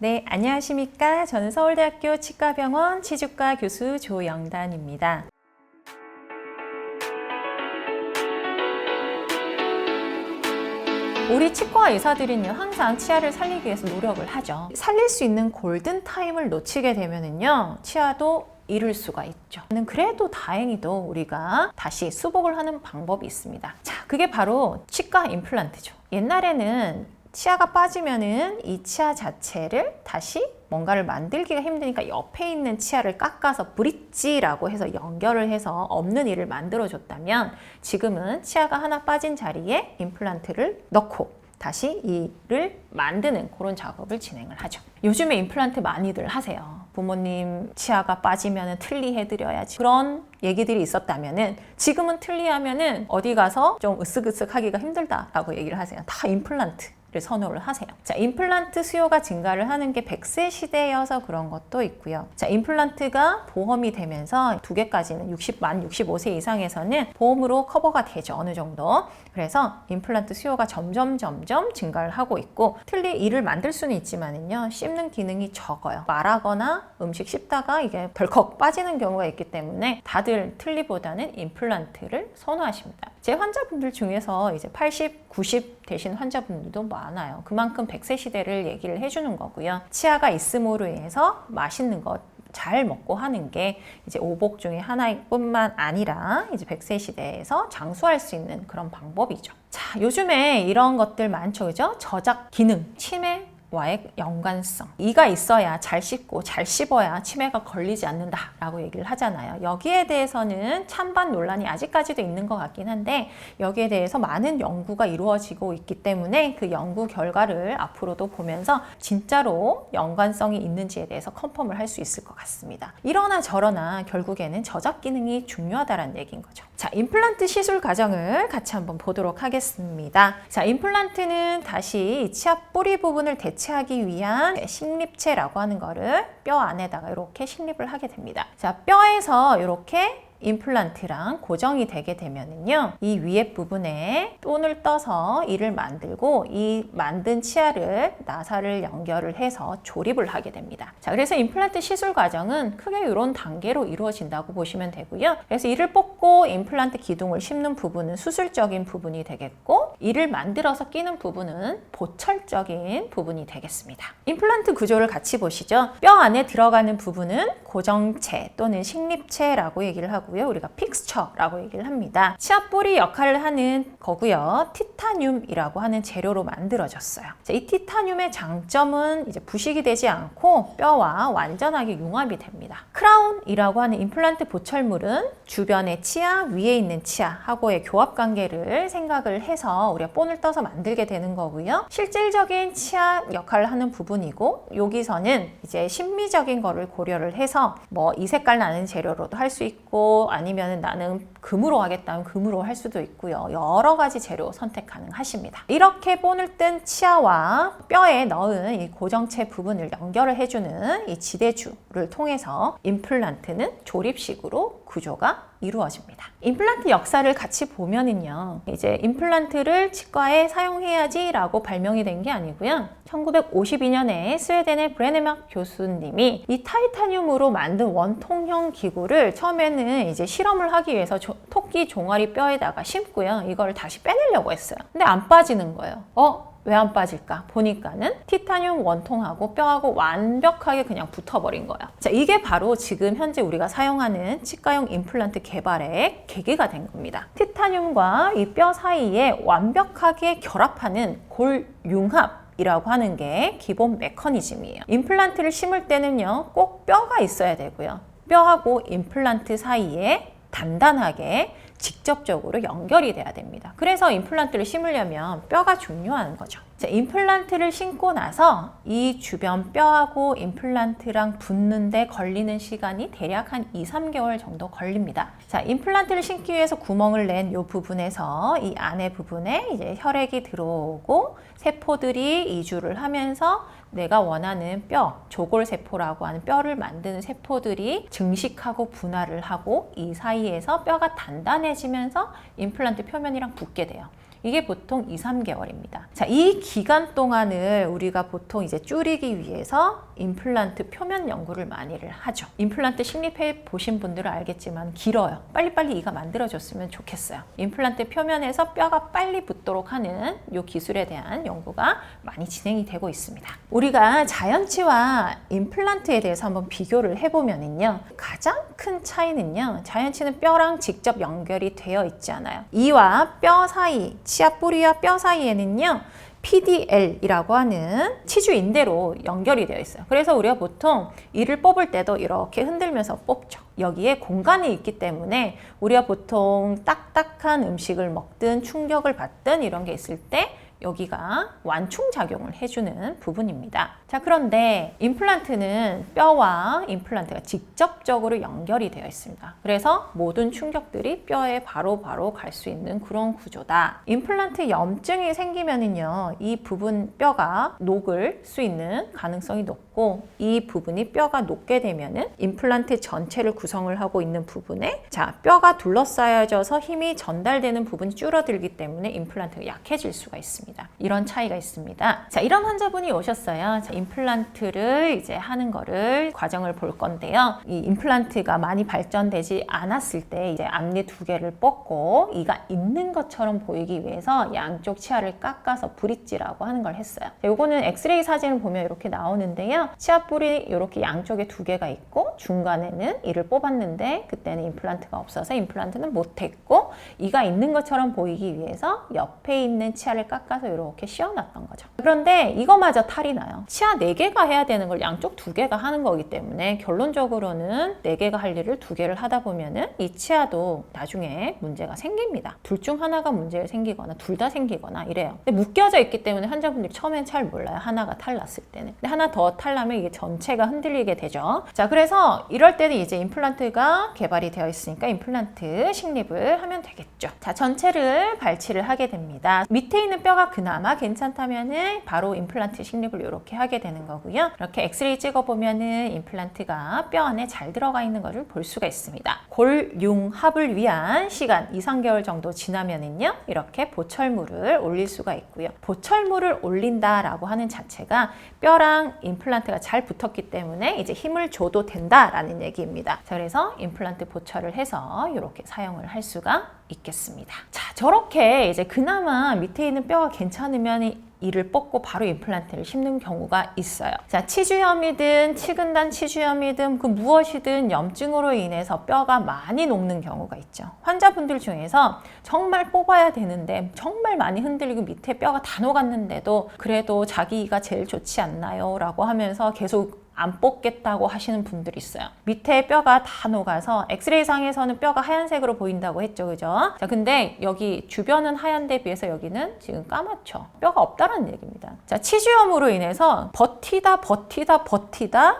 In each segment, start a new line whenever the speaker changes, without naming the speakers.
네, 안녕하십니까. 저는 서울대학교 치과병원 치주과 교수 조영단입니다. 우리 치과 의사들은요, 항상 치아를 살리기 위해서 노력을 하죠. 살릴 수 있는 골든타임을 놓치게 되면은요, 치아도 잃을 수가 있죠. 그래도 다행히도 우리가 다시 수복을 하는 방법이 있습니다. 자, 그게 바로 치과 임플란트죠. 옛날에는 치아가 빠지면은 이 치아 자체를 다시 뭔가를 만들기가 힘드니까 옆에 있는 치아를 깎아서 브릿지라고 해서 연결을 해서 없는 일을 만들어줬다면, 지금은 치아가 하나 빠진 자리에 임플란트를 넣고 다시 이를 만드는 그런 작업을 진행을 하죠. 요즘에 임플란트 많이들 하세요. 부모님 치아가 빠지면 틀니 해드려야지, 그런 얘기들이 있었다면은, 지금은 틀니 하면은 어디 가서 좀 으쓱으쓱 하기가 힘들다라고 얘기를 하세요. 다 임플란트 를 선호를 하세요. 자, 임플란트 수요가 증가를 하는 게 100세 시대여서 그런 것도 있고요. 자, 임플란트가 보험이 되면서 두 개까지는 만 65세 이상에서는 보험으로 커버가 되죠. 어느 정도. 그래서 임플란트 수요가 점점 증가를 하고 있고, 틀니 이를 만들 수는 있지만은요, 씹는 기능이 적어요. 말하거나 음식 씹다가 이게 덜컥 빠지는 경우가 있기 때문에 다들 틀니보다는 임플란트를 선호하십니다. 제 환자분들 중에서 이제 80, 90 되신 환자분들도 많아요. 그만큼 100세 시대를 얘기를 해주는 거고요. 치아가 있음으로 인해서 맛있는 것 잘 먹고 하는 게 이제 오복 중에 하나일 뿐만 아니라 이제 100세 시대에서 장수할 수 있는 그런 방법이죠. 자, 요즘에 이런 것들 많죠, 그죠? 저작 기능, 치매 와의 연관성, 이가 있어야 잘 씹고 잘 씹어야 치매가 걸리지 않는다라고 얘기를 하잖아요. 여기에 대해서는 찬반 논란이 아직까지도 있는 것 같긴 한데, 여기에 대해서 많은 연구가 이루어지고 있기 때문에 그 연구 결과를 앞으로도 보면서 진짜로 연관성이 있는지에 대해서 컨펌을 할 수 있을 것 같습니다. 이러나 저러나 결국에는 저작 기능이 중요하다는 얘기인 거죠. 자, 임플란트 시술 과정을 같이 한번 보도록 하겠습니다. 자, 임플란트는 다시 치아 뿌리 부분을 대체하기 위한 식립체라고 하는 거를 뼈 안에다가 이렇게 식립을 하게 됩니다. 자, 뼈에서 이렇게 임플란트랑 고정이 되게 되면은요, 이 위에 부분에 본을 떠서 이를 만들고, 이 만든 치아를 나사를 연결을 해서 조립을 하게 됩니다. 자, 그래서 임플란트 시술 과정은 크게 이런 단계로 이루어진다고 보시면 되고요. 그래서 이를 뽑고 임플란트 기둥을 심는 부분은 수술적인 부분이 되겠고, 이를 만들어서 끼는 부분은 보철적인 부분이 되겠습니다. 임플란트 구조를 같이 보시죠. 뼈 안에 들어가는 부분은 고정체 또는 식립체라고 얘기를 하고, 우리가 픽스처라고 얘기를 합니다. 치아 뿌리 역할을 하는 거고요. 티타늄이라고 하는 재료로 만들어졌어요. 자, 이 티타늄의 장점은 이제 부식이 되지 않고 뼈와 완전하게 융합이 됩니다. 크라운이라고 하는 임플란트 보철물은 주변의 치아, 위에 있는 치아하고의 교합 관계를 생각을 해서 우리가 본을 떠서 만들게 되는 거고요. 실질적인 치아 역할을 하는 부분이고, 여기서는 이제 심미적인 거를 고려를 해서 뭐 이 색깔 나는 재료로도 할 수 있고, 아니면 나는 금으로 하겠다면 금으로 할 수도 있고요. 여러 가지 재료 선택 가능하십니다. 이렇게 본을 뜬 치아와 뼈에 넣은 이 고정체 부분을 연결을 해주는 이 지대주를 통해서 임플란트는 조립식으로 구조가 이루어집니다. 임플란트 역사를 같이 보면은요, 이제 임플란트를 치과에 사용해야지 라고 발명이 된 게 아니고요. 1952년에 스웨덴의 브레네막 교수님이 이 타이타늄으로 만든 원통형 기구를 처음에는 이제 실험을 하기 위해서 토끼 종아리 뼈에다가 심고요. 이걸 다시 빼내려고 했어요. 근데 안 빠지는 거예요. 왜 안 빠질까? 보니까는 티타늄 원통하고 뼈하고 완벽하게 그냥 붙어버린 거예요. 자, 이게 바로 지금 현재 우리가 사용하는 치과용 임플란트 개발의 계기가 된 겁니다. 티타늄과 이 뼈 사이에 완벽하게 결합하는 골융합 이라고 하는 게 기본 메커니즘이에요. 임플란트를 심을 때는요, 꼭 뼈가 있어야 되고요. 뼈하고 임플란트 사이에 단단하게 직접적으로 연결이 돼야 됩니다. 그래서 임플란트를 심으려면 뼈가 중요한 거죠. 자, 임플란트를 심고 나서 이 주변 뼈하고 임플란트랑 붙는데 걸리는 시간이 대략 한 2-3개월 정도 걸립니다. 자, 임플란트를 심기 위해서 구멍을 낸 이 부분에서 이 안에 부분에 이제 혈액이 들어오고 세포들이 이주를 하면서 내가 원하는 뼈, 조골세포라고 하는 뼈를 만드는 세포들이 증식하고 분할을 하고, 이 사이에서 뼈가 단단해지면서 임플란트 표면이랑 붙게 돼요. 이게 보통 2, 3개월입니다. 자, 이 기간 동안을 우리가 보통 이제 줄이기 위해서 임플란트 표면 연구를 많이를 하죠. 임플란트 식립해 보신 분들은 알겠지만 길어요. 빨리빨리 이가 만들어졌으면 좋겠어요. 임플란트 표면에서 뼈가 빨리 붙도록 하는 이 기술에 대한 연구가 많이 진행이 되고 있습니다. 우리가 자연치와 임플란트에 대해서 한번 비교를 해보면요. 가장 큰 차이는요. 자연치는 뼈랑 직접 연결이 되어 있지 않아요. 이와 뼈 사이, 치아 뿌리와 뼈 사이에는요. PDL이라고 하는 치주인대로 연결이 되어 있어요. 그래서 우리가 보통 이를 뽑을 때도 이렇게 흔들면서 뽑죠. 여기에 공간이 있기 때문에 우리가 보통 딱딱한 음식을 먹든 충격을 받든 이런 게 있을 때 여기가 완충작용을 해주는 부분입니다. 자, 그런데 임플란트는 뼈와 임플란트가 직접적으로 연결이 되어 있습니다. 그래서 모든 충격들이 뼈에 바로 갈 수 있는 그런 구조다. 임플란트 염증이 생기면은요, 이 부분 뼈가 녹을 수 있는 가능성이 높고, 이 부분이 뼈가 녹게 되면은 임플란트 전체를 구성을 하고 있는 부분에 자, 뼈가 둘러싸여져서 힘이 전달되는 부분이 줄어들기 때문에 임플란트가 약해질 수가 있습니다. 이런 차이가 있습니다. 자, 이런 환자분이 오셨어요. 자, 임플란트를 이제 하는 거를 과정을 볼 건데요. 이 임플란트가 많이 발전되지 않았을 때 이제 앞니 2개를 뽑고 이가 있는 것처럼 보이기 위해서 양쪽 치아를 깎아서 브릿지라고 하는 걸 했어요. 요거는 엑스레이 사진을 보면 이렇게 나오는데요. 치아 뿌리 이렇게 양쪽에 2개가 있고 중간에는 이를 뽑았는데 그때는 임플란트가 없어서 임플란트는 못했고, 이가 있는 것처럼 보이기 위해서 옆에 있는 치아를 깎아서 이렇게 씌워놨던 거죠. 그런데 이거마저 탈이 나요. 치아 4개가 해야 되는 걸 양쪽 2개가 하는 거기 때문에 결론적으로는 4개가 할 일을 2개를 하다 보면은 이 치아도 나중에 문제가 생깁니다. 둘 중 하나가 문제가 생기거나 둘 다 생기거나 이래요. 근데 묶여져 있기 때문에 환자분들이 처음엔 잘 몰라요. 하나가 탈났을 때는. 근데 하나 더 탈나면 이게 전체가 흔들리게 되죠. 자, 그래서 이럴 때는 이제 임플란트가 개발이 되어 있으니까 임플란트 식립을 하면 되겠죠. 자, 전체를 발치를 하게 됩니다. 밑에 있는 뼈가 그나마 괜찮다면은 바로 임플란트 식립을 이렇게 하게 되는 거고요. 이렇게 엑스레이 찍어보면은 임플란트가 뼈 안에 잘 들어가 있는 것을 볼 수가 있습니다. 골융합을 위한 시간 2, 3개월 정도 지나면은요, 이렇게 보철물을 올릴 수가 있고요. 보철물을 올린다라고 하는 자체가 뼈랑 임플란트가 잘 붙었기 때문에 이제 힘을 줘도 된다라는 얘기입니다. 자, 그래서 임플란트 보철을 해서 이렇게 사용을 할 수가 있겠습니다. 자, 저렇게 이제 그나마 밑에 있는 뼈가 괜찮으면 이를 뽑고 바로 임플란트를 심는 경우가 있어요. 자, 치주염이든 치근단 치주염이든 그 무엇이든 염증으로 인해서 뼈가 많이 녹는 경우가 있죠. 환자분들 중에서 정말 뽑아야 되는데 정말 많이 흔들리고 밑에 뼈가 다 녹았는데도 그래도 자기 이가 제일 좋지 않나요? 라고 하면서 계속 안 뽑겠다고 하시는 분들이 있어요. 밑에 뼈가 다 녹아서 엑스레이 상에서는 뼈가 하얀색으로 보인다고 했죠, 그죠? 자, 근데 여기 주변은 하얀데 비해서 여기는 지금 까맣죠. 뼈가 없다는 얘기입니다. 자, 치주염으로 인해서 버티다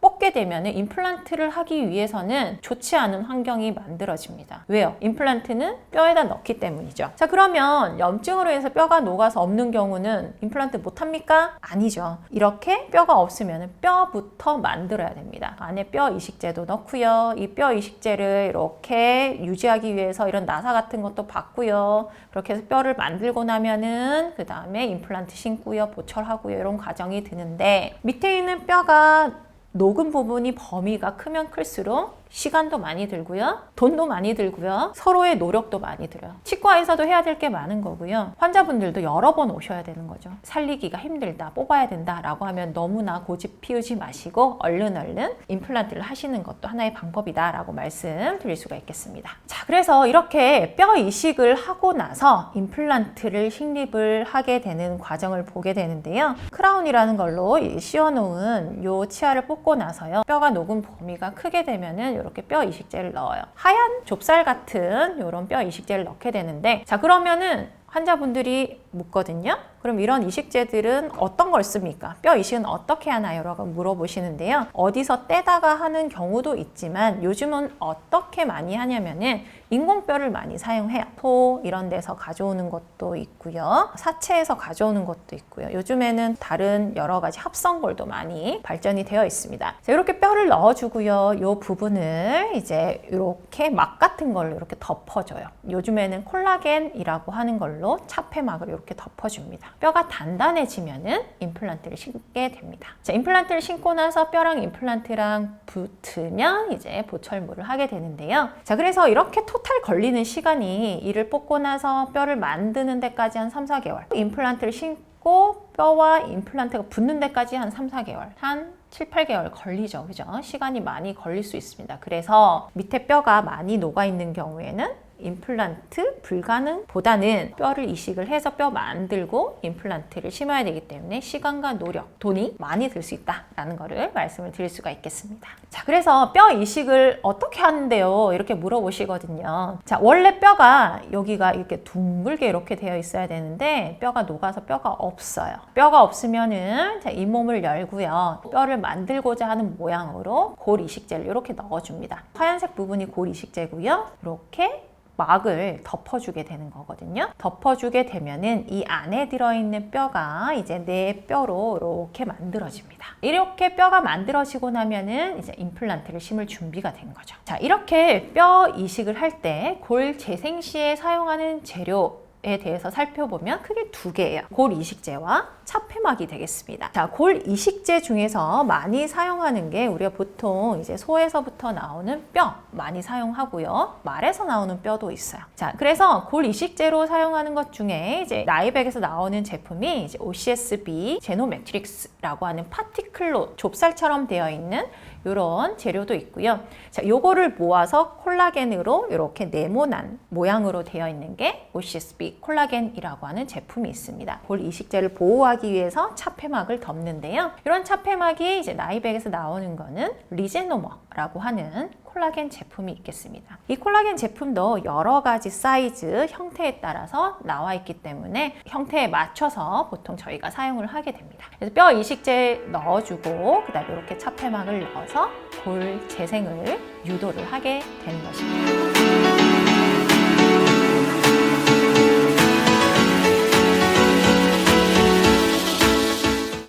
뽑게 되면 임플란트를 하기 위해서는 좋지 않은 환경이 만들어집니다. 왜요? 임플란트는 뼈에다 넣기 때문이죠. 자, 그러면 염증으로 인해서 뼈가 녹아서 없는 경우는 임플란트 못 합니까? 아니죠. 이렇게 뼈가 없으면 뼈부터 만들어야 됩니다. 안에 뼈 이식제도 넣고요. 이 뼈 이식제를 이렇게 유지하기 위해서 이런 나사 같은 것도 받고요. 그렇게 해서 뼈를 만들고 나면은 그 다음에 임플란트 심고요. 보철하고요. 이런 과정이 드는데 밑에 있는 뼈가 녹은 부분이 범위가 크면 클수록 시간도 많이 들고요. 돈도 많이 들고요. 서로의 노력도 많이 들어요. 치과에서도 해야 될 게 많은 거고요. 환자분들도 여러 번 오셔야 되는 거죠. 살리기가 힘들다, 뽑아야 된다라고 하면 너무나 고집 피우지 마시고 얼른 임플란트를 하시는 것도 하나의 방법이다라고 말씀드릴 수가 있겠습니다. 자, 그래서 이렇게 뼈 이식을 하고 나서 임플란트를 식립을 하게 되는 과정을 보게 되는데요. 크라운이라는 걸로 씌워놓은 요 치아를 뽑고 나서요. 뼈가 녹은 범위가 크게 되면은 이렇게 뼈 이식제를 넣어요. 하얀 좁쌀 같은 이런 뼈 이식제를 넣게 되는데, 자, 그러면은 환자분들이 묻거든요. 그럼 이런 이식제들은 어떤 걸 씁니까? 뼈 이식은 어떻게 하나요? 라고 물어보시는데요. 어디서 떼다가 하는 경우도 있지만 요즘은 어떻게 많이 하냐면은 인공뼈를 많이 사용해요. 소 이런 데서 가져오는 것도 있고요. 사체에서 가져오는 것도 있고요. 요즘에는 다른 여러 가지 합성골도 많이 발전이 되어 있습니다. 자, 이렇게 뼈를 넣어주고요. 이 부분을 이제 이렇게 막 같은 걸로 이렇게 덮어줘요. 요즘에는 콜라겐이라고 하는 걸로 차폐막을 이렇게 덮어줍니다. 뼈가 단단해지면은 임플란트를 신게 됩니다. 자, 임플란트를 신고 나서 뼈랑 임플란트랑 붙으면 이제 보철물을 하게 되는데요. 자, 그래서 이렇게 토탈 걸리는 시간이 이를 뽑고 나서 뼈를 만드는 데까지 한 3, 4개월. 임플란트를 신고 뼈와 임플란트가 붙는 데까지 한 3, 4개월. 한 7, 8개월 걸리죠. 그죠? 시간이 많이 걸릴 수 있습니다. 그래서 밑에 뼈가 많이 녹아있는 경우에는 임플란트 불가능보다는 뼈를 이식을 해서 뼈 만들고 임플란트를 심어야 되기 때문에 시간과 노력, 돈이 많이 들 수 있다라는 거를 말씀을 드릴 수가 있겠습니다. 자, 그래서 뼈 이식을 어떻게 하는데요? 이렇게 물어보시거든요. 자, 원래 뼈가 여기가 이렇게 둥글게 이렇게 되어 있어야 되는데 뼈가 녹아서 뼈가 없어요. 뼈가 없으면은 자, 잇몸을 열고요. 뼈를 만들고자 하는 모양으로 골 이식제를 이렇게 넣어줍니다. 하얀색 부분이 골 이식제고요. 이렇게 막을 덮어주게 되는 거거든요. 덮어주게 되면은 이 안에 들어있는 뼈가 이제 내 뼈로 이렇게 만들어집니다. 이렇게 뼈가 만들어지고 나면은 이제 임플란트를 심을 준비가 된 거죠. 자, 이렇게 뼈 이식을 할 때 골 재생 시에 사용하는 재료에 대해서 살펴보면 크게 두 개예요. 골 이식제와 차폐막이 되겠습니다. 자, 골 이식제 중에서 많이 사용하는 게 우리가 보통 이제 소에서부터 나오는 뼈 많이 사용하고요. 말에서 나오는 뼈도 있어요. 자, 그래서 골 이식제로 사용하는 것 중에 이제 나이백에서 나오는 제품이 이제 OCSB 제노매트릭스라고 하는 파티클로 좁쌀처럼 되어 있는 이런 재료도 있고요. 자, 요거를 모아서 콜라겐으로 이렇게 네모난 모양으로 되어 있는 게 OCSB 콜라겐이라고 하는 제품이 있습니다. 골 이식제를 보호하기 위해서 차폐막을 덮는데요. 이런 차폐막이 이제 나이백에서 나오는 거는 리제노머라고 하는 콜라겐 제품이 있겠습니다. 이 콜라겐 제품도 여러 가지 사이즈, 형태에 따라서 나와 있기 때문에 형태에 맞춰서 보통 저희가 사용을 하게 됩니다. 그래서 뼈 이식제 넣어주고 그다음에 이렇게 차폐막을 넣어서 골 재생을 유도를 하게 되는 것입니다.